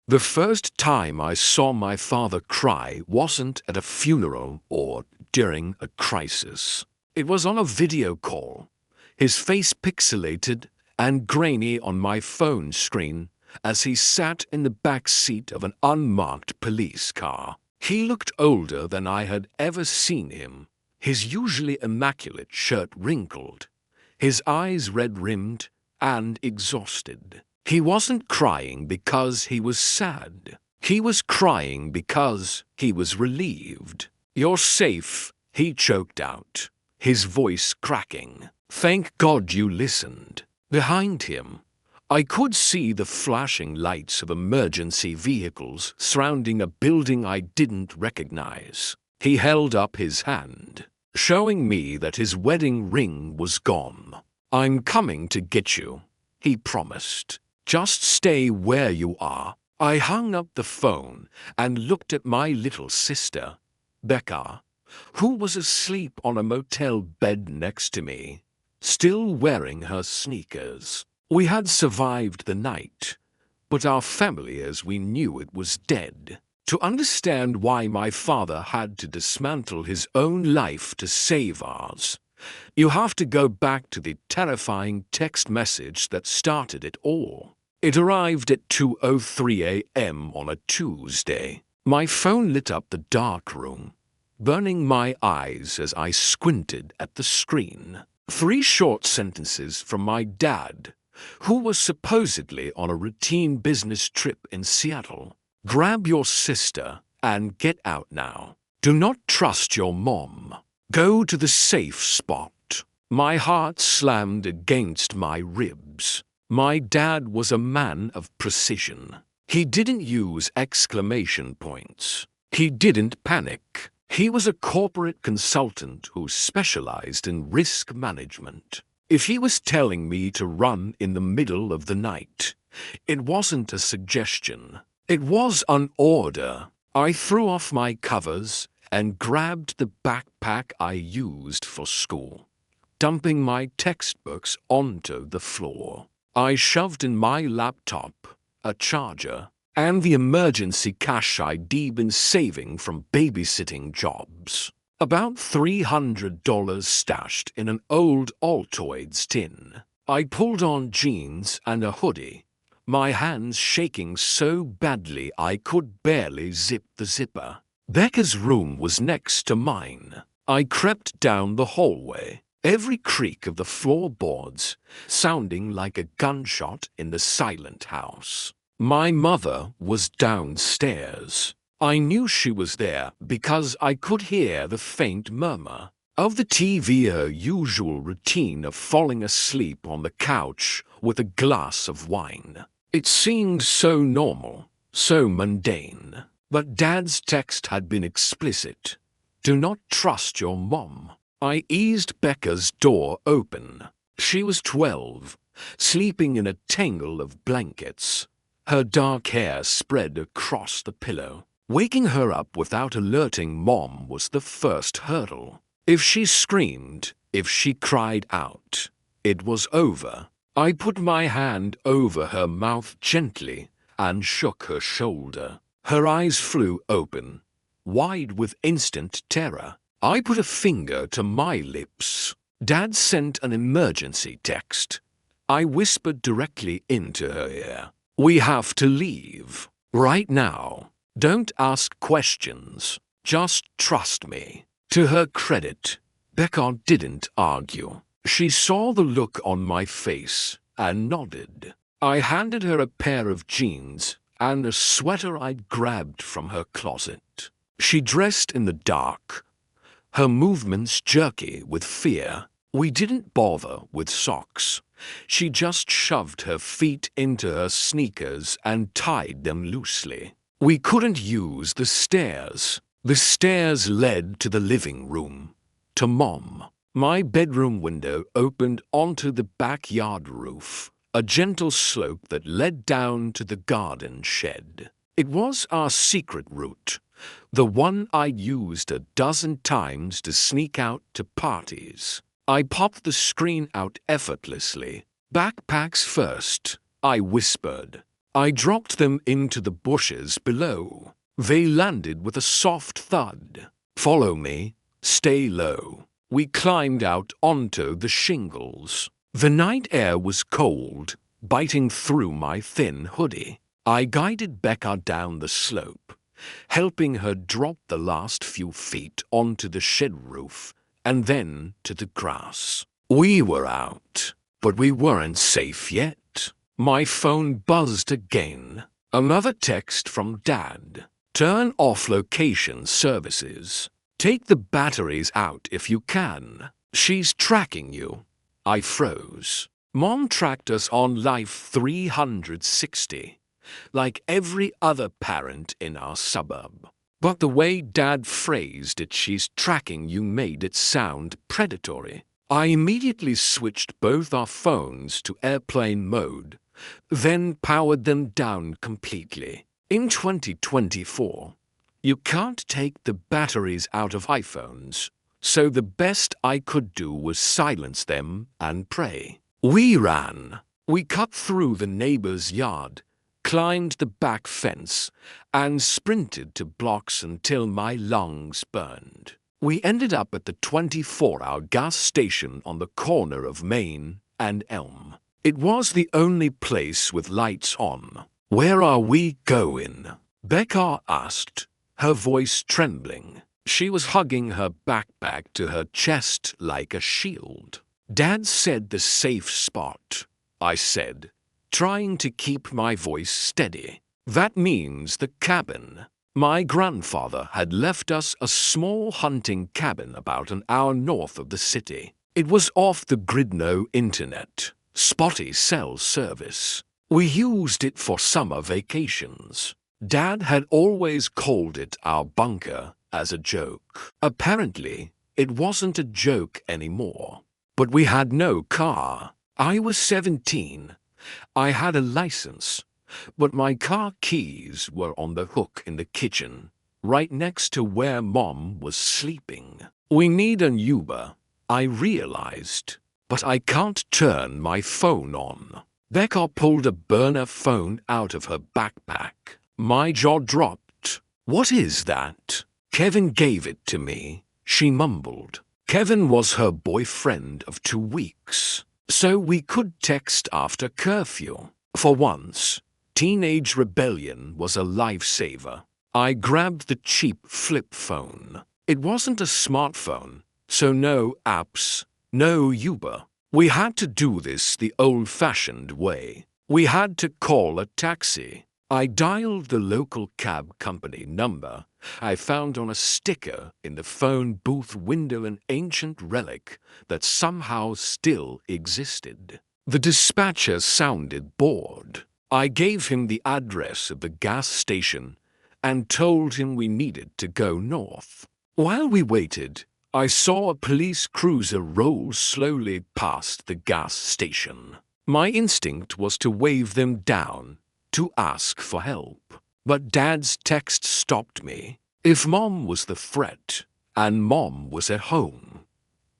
The first time I saw my father cry wasn't at a funeral or during a crisis. It was on a video call, his face pixelated and grainy on my phone screen as he sat in the back seat of an unmarked police car. He looked older than I had ever seen him, his usually immaculate shirt wrinkled, his eyes red-rimmed and exhausted. He wasn't crying because he was sad. He was crying because he was relieved. "You're safe," he choked out, his voice cracking. "Thank God you listened." Behind him, I could see the flashing lights of emergency vehicles surrounding a building I didn't recognize. He held up his hand, showing me that his wedding ring was gone. "I'm coming to get you," he promised. "Just stay where you are." I hung up the phone and looked at my little sister, Becca, who was asleep on a motel bed next to me, still wearing her sneakers. We had survived the night, but our family as we knew it was dead. To understand why my father had to dismantle his own life to save ours, you have to go back to the terrifying text message that started it all. It arrived at 2:03 a.m. on a Tuesday. My phone lit up the dark room, burning my eyes as I squinted at the screen. 3 short sentences from my dad, who was supposedly on a routine business trip in Seattle. "Grab your sister and get out now. Do not trust your mom. Go to the safe spot." My heart slammed against my ribs. My dad was a man of precision. He didn't use exclamation points. He didn't panic. He was a corporate consultant who specialized in risk management. If he was telling me to run in the middle of the night, it wasn't a suggestion. It was an order. I threw off my covers and grabbed the backpack I used for school, dumping my textbooks onto the floor. I shoved in my laptop, a charger, and the emergency cash I'd been saving from babysitting jobs. About $300 stashed in an old Altoids tin. I pulled on jeans and a hoodie, my hands shaking so badly I could barely zip the zipper. Becca's room was next to mine. I crept down the hallway, every creak of the floorboards sounding like a gunshot in the silent house. My mother was downstairs. I knew she was there because I could hear the faint murmur of the TV, her usual routine of falling asleep on the couch with a glass of wine. It seemed so normal, so mundane. But Dad's text had been explicit. "Do not trust your mom." I eased Becca's door open. She was 12, sleeping in a tangle of blankets, her dark hair spread across the pillow. Waking her up without alerting Mom was the first hurdle. If she screamed, if she cried out, it was over. I put my hand over her mouth gently and shook her shoulder. Her eyes flew open, wide with instant terror. I put a finger to my lips. Dad sent an emergency text. I whispered directly into her ear. "We have to leave. Right now. Don't ask questions. Just trust me." To her credit, Becca didn't argue. She saw the look on my face and nodded. I handed her a pair of jeans and a sweater I'd grabbed from her closet. She dressed in the dark, her movements jerky with fear. We didn't bother with socks. She just shoved her feet into her sneakers and tied them loosely. We couldn't use the stairs. The stairs led to the living room, to Mom. My bedroom window opened onto the backyard roof, a gentle slope that led down to the garden shed. It was our secret route, the one I'd used a dozen times to sneak out to parties. I popped the screen out effortlessly. "Backpacks first," I whispered. I dropped them into the bushes below. They landed with a soft thud. "Follow me. Stay low." We climbed out onto the shingles. The night air was cold, biting through my thin hoodie. I guided Becca down the slope, helping her drop the last few feet onto the shed roof and then to the grass. We were out, but we weren't safe yet. My phone buzzed again. Another text from Dad. "Turn off location services. Take the batteries out if you can. She's tracking you." I froze. Mom tracked us on Life 360, like every other parent in our suburb. But the way Dad phrased it, "she's tracking you," made it sound predatory. I immediately switched both our phones to airplane mode, then powered them down completely. In 2024, you can't take the batteries out of iPhones, so the best I could do was silence them and pray. We ran. We cut through the neighbor's yard, climbed the back fence, and sprinted to blocks until my lungs burned. We ended up at the 24-hour gas station on the corner of Main and Elm. It was the only place with lights on. "Where are we going?" Becca asked, her voice trembling. She was hugging her backpack to her chest like a shield. "Dad said the safe spot," I said, trying to keep my voice steady. "That means the cabin." My grandfather had left us a small hunting cabin about an hour north of the city. It was off the grid, no internet, spotty cell service. We used it for summer vacations. Dad had always called it our bunker as a joke. Apparently, it wasn't a joke anymore. But we had no car. I was 17. I had a license, but my car keys were on the hook in the kitchen, right next to where Mom was sleeping. "We need an Uber," I realized, "but I can't turn my phone on." Becca pulled a burner phone out of her backpack. My jaw dropped. "What is that?" "Kevin gave it to me," she mumbled. Kevin was her boyfriend of 2 weeks, so we could text after curfew. For once, teenage rebellion was a lifesaver. I grabbed the cheap flip phone. It wasn't a smartphone, so no apps, no Uber. We had to do this the old-fashioned way. We had to call a taxi. I dialed the local cab company number I found on a sticker in the phone booth window, an ancient relic that somehow still existed. The dispatcher sounded bored. I gave him the address of the gas station and told him we needed to go north. While we waited, I saw a police cruiser roll slowly past the gas station. My instinct was to wave them down, to ask for help. But Dad's text stopped me. If Mom was the threat, and Mom was at home,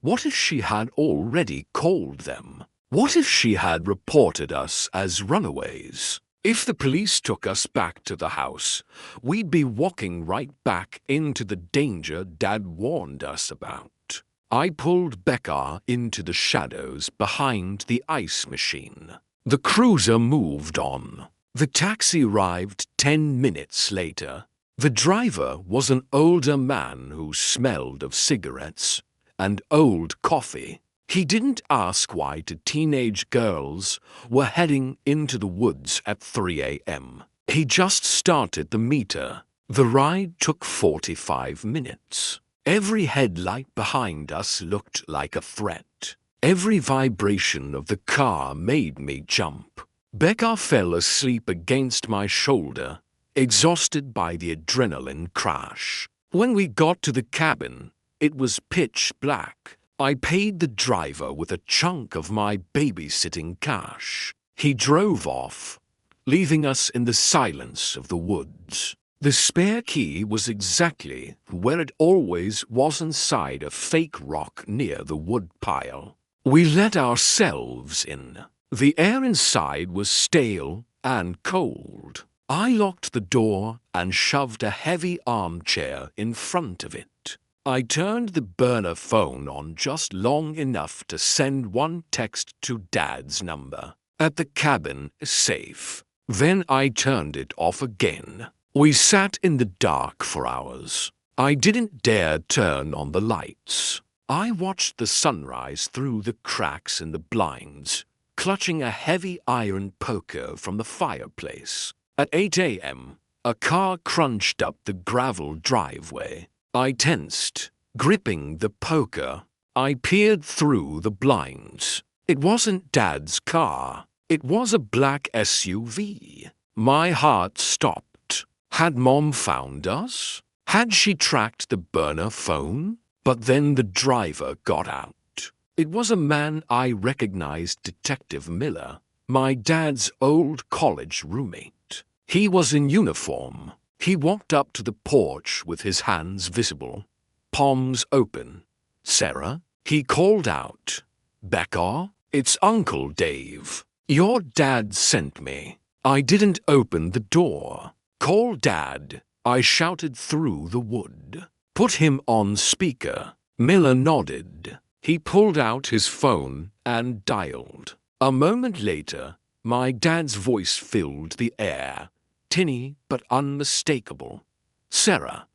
what if she had already called them? What if she had reported us as runaways? If the police took us back to the house, we'd be walking right back into the danger Dad warned us about. I pulled Becca into the shadows behind the ice machine. The cruiser moved on. The taxi arrived 10 minutes later. The driver was an older man who smelled of cigarettes and old coffee. He didn't ask why two teenage girls were heading into the woods at 3 a.m. He just started the meter. The ride took 45 minutes. Every headlight behind us looked like a threat. Every vibration of the car made me jump. Becca fell asleep against my shoulder, exhausted by the adrenaline crash. When we got to the cabin, it was pitch black. I paid the driver with a chunk of my babysitting cash. He drove off, leaving us in the silence of the woods. The spare key was exactly where it always was, inside a fake rock near the wood pile. We let ourselves in. The air inside was stale and cold. I locked the door and shoved a heavy armchair in front of it. I turned the burner phone on just long enough to send one text to Dad's number at the cabin safe. Then I turned it off again. We sat in the dark for hours. I didn't dare turn on the lights. I watched the sunrise through the cracks in the blinds, clutching a heavy iron poker from the fireplace. At 8 a.m., a car crunched up the gravel driveway. I tensed, gripping the poker. I peered through the blinds. It wasn't Dad's car. It was a black SUV. My heart stopped. Had Mom found us? Had she tracked the burner phone? But then the driver got out. It was a man I recognized, Detective Miller, my dad's old college roommate. He was in uniform. He walked up to the porch with his hands visible, palms open. "Sarah?" he called out. "Becca, it's Uncle Dave. Your dad sent me." I didn't open the door. "Call Dad," I shouted through the wood. "Put him on speaker." Miller nodded. He pulled out his phone and dialed. A moment later, my dad's voice filled the air, tinny but unmistakable. "Sarah,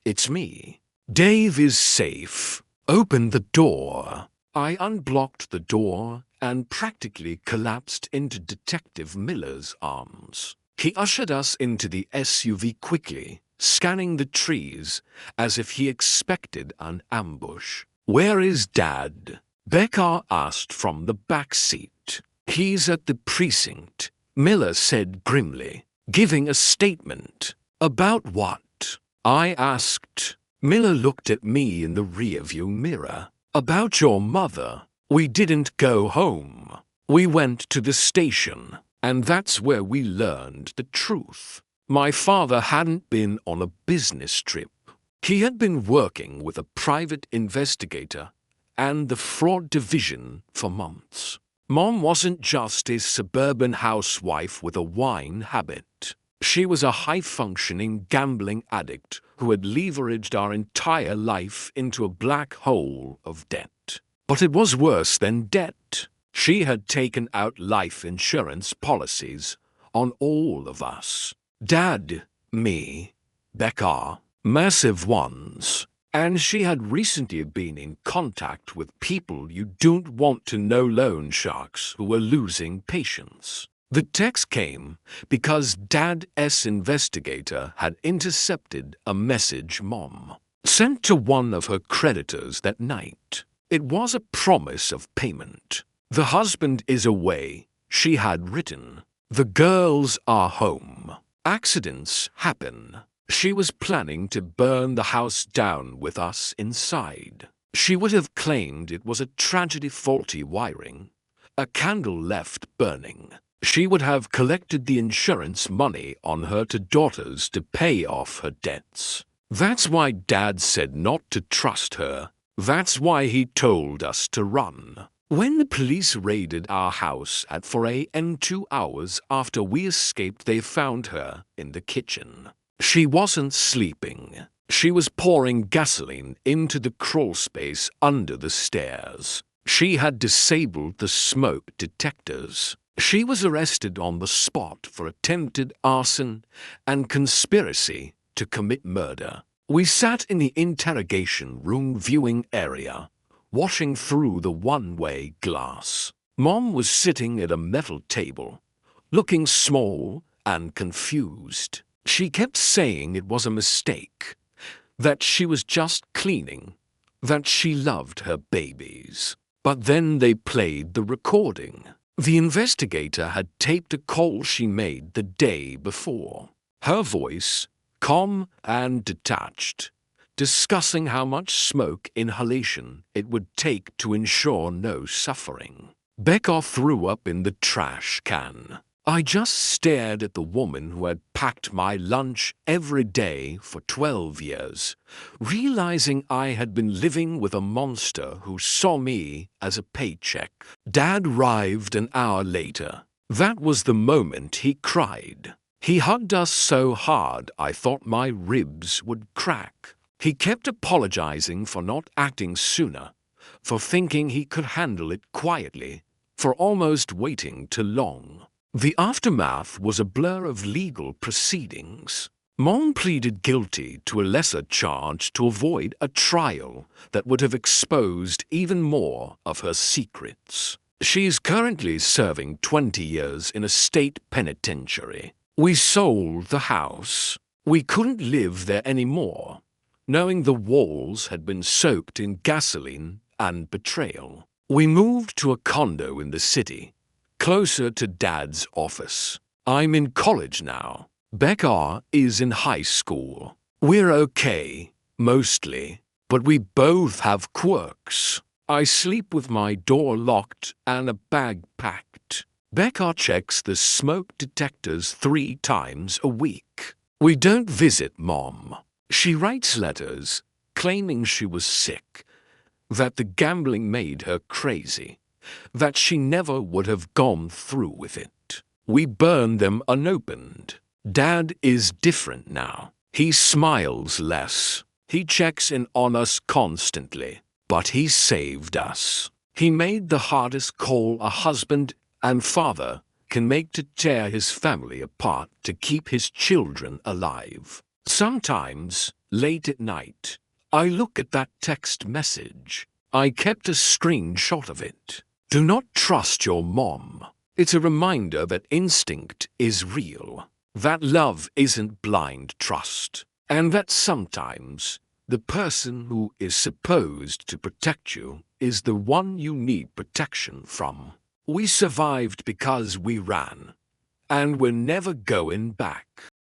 it's me. Dave is safe. Open the door." I unblocked the door and practically collapsed into Detective Miller's arms. He ushered us into the SUV quickly, scanning the trees as if he expected an ambush. "Where is Dad?" Becca asked from the back seat. "He's at the precinct," Miller said grimly, giving a statement. "About what?" I asked. Miller looked at me in the rearview mirror. "About your mother. We didn't go home. We went to the station, and that's where we learned the truth. My father hadn't been on a business trip. He had been working with a private investigator and the fraud division for months. Mom wasn't just a suburban housewife with a wine habit. She was a high-functioning gambling addict who had leveraged our entire life into a black hole of debt. But it was worse than debt. She had taken out life insurance policies on all of us. Dad, me, Becca, massive ones. And she had recently been in contact with people you don't want to know, loan sharks who were losing patience. The text came because Dad's investigator had intercepted a message Mom sent to one of her creditors that night. It was a promise of payment. "The husband is away," she had written. "The girls are home. Accidents happen." She was planning to burn the house down with us inside. She would have claimed it was a tragedy, faulty wiring, a candle left burning. She would have collected the insurance money on her two daughters to pay off her debts. That's why Dad said not to trust her. That's why he told us to run. When the police raided our house at 4 a.m. 2 hours after we escaped, they found her in the kitchen. She wasn't sleeping. She was pouring gasoline into the crawl space under the stairs. She had disabled the smoke detectors. She was arrested on the spot for attempted arson and conspiracy to commit murder. We sat in the interrogation room viewing area, watching through the one-way glass. Mom was sitting at a metal table, looking small and confused. She kept saying it was a mistake, that she was just cleaning, that she loved her babies. But then they played the recording. The investigator had taped a call she made the day before. Her voice, calm and detached, discussing how much smoke inhalation it would take to ensure no suffering. Becca threw up in the trash can. I just stared at the woman who had packed my lunch every day for 12 years, realizing I had been living with a monster who saw me as a paycheck. Dad arrived an hour later, That was the moment he cried. He hugged us so hard I thought my ribs would crack. He kept apologizing for not acting sooner, for thinking he could handle it quietly, for almost waiting too long. The aftermath was a blur of legal proceedings. Mom pleaded guilty to a lesser charge to avoid a trial that would have exposed even more of her secrets. She's currently serving 20 years in a state penitentiary. We sold the house. We couldn't live there anymore, knowing the walls had been soaked in gasoline and betrayal. We moved to a condo in the city, closer to Dad's office. I'm in college now. Becca is in high school. We're okay, mostly, but we both have quirks. I sleep with my door locked and a bag packed. Becca checks the smoke detectors 3 times a week. We don't visit Mom. She writes letters claiming she was sick, that the gambling made her crazy, that she never would have gone through with it. We burn them unopened. Dad is different now. He smiles less. He checks in on us constantly. But he saved us. He made the hardest call a husband and father can make to tear his family apart to keep his children alive. Sometimes, late at night, I look at that text message. I kept a screenshot of it. Do not trust your mom. It's a reminder that instinct is real, that love isn't blind trust, and that sometimes the person who is supposed to protect you is the one you need protection from. We survived because we ran, and we're never going back.